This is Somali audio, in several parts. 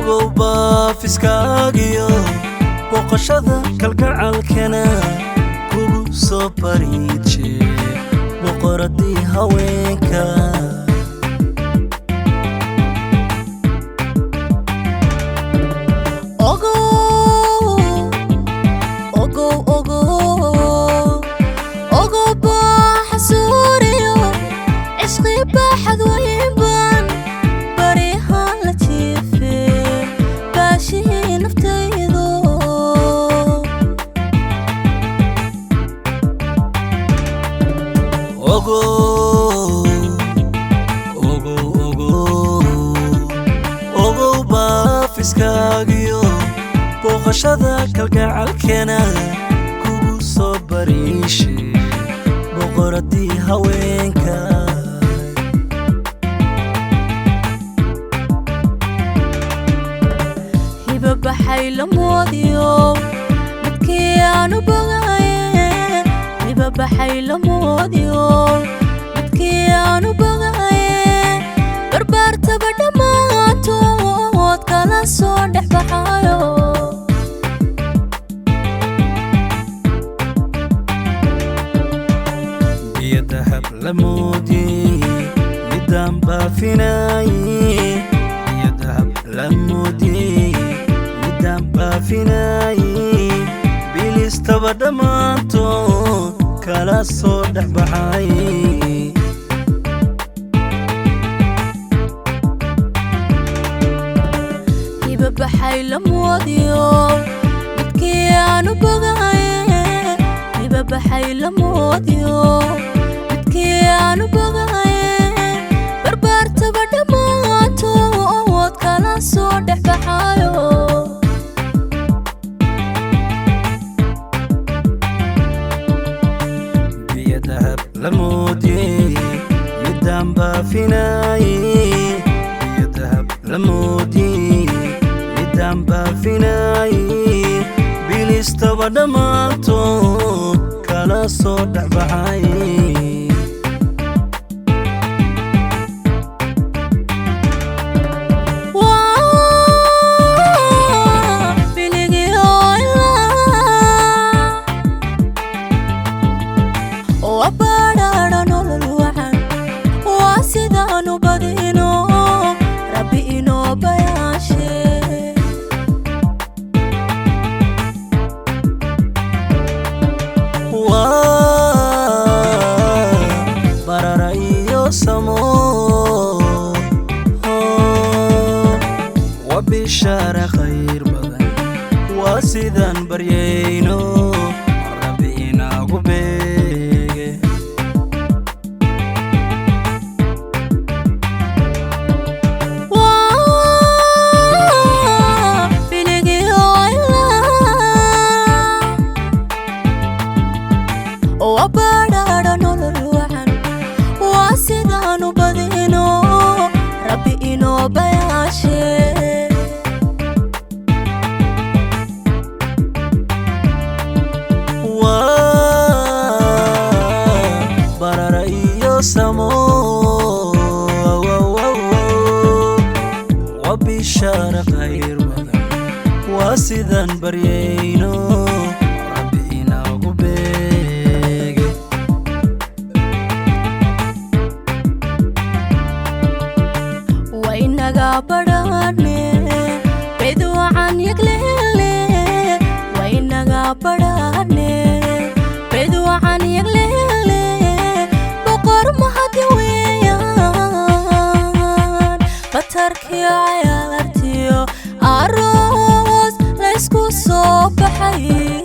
ogow baafiskaagiyo boqoshada kalgacalkana kugu soo bariije boqoradii haweenka ogow baafiskaagiyo boqoshada kalgacalkana kugu soo bariishe boqoradii haweenka hiba baxay lamoodiyo midkii aanu bogaye hiba baxay lamoodiyo aanu bogaye barbaartaba dhammaantood kala soo dhex baxayo biyo dahab la moodiyey midaan baafinaye biyo dahab la moodiyey midaan baafinaye bilistaba dhammaantood kala soo dhex baxaye baxay lamoodiyo midkii aanu bogaye hiba baxay lamoodiyo midkii aanu bogaye barbaartaba dhammaantood kala soo dhex baxayo biyo dahab la moodiyey midaan baafinaye biyo dahab la moodiyey baafinaye bilistaba dhammaantood kala soo dhex baxaye وبشارة خير بدن واسدان بريينو ربينا قبيق بلقي وبرارا نولوحن واسدان بدينو ربينا بياشي وبشارة خير بدن واسدان بريينو ربينا قبيق وإنك براني بدو عن يقليلي وإنك براني بدو عن يقليلي بقر مهدي ويان بتركي عيارتيو عروس ليسكو صبحي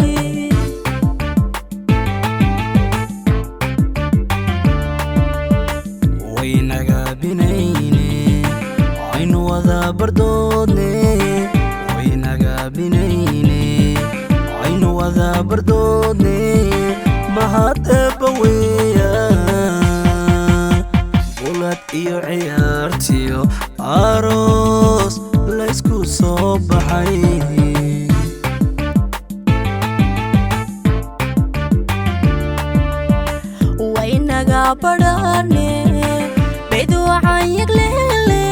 وينك بنيني عين وذا بردودني وينك بنيني عين وذا بردودني mahad eebbaweya bulad iyo ciyaartiyo aroos laysku soo baxay waynaga badhane bedu waxaan yaglele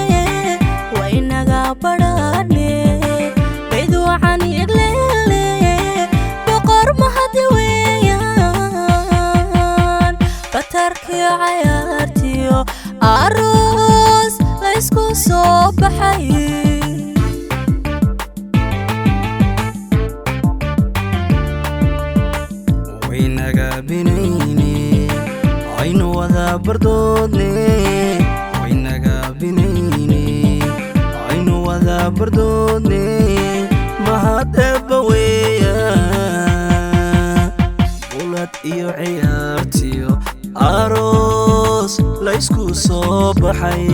waynaga badhane soo baxay waynaga binayne aynu wada bardoodne waynaga binayne aynu wada bardoodne mahadeba weeya bulad iyo ciyaartiyo aroos la isku soo baxay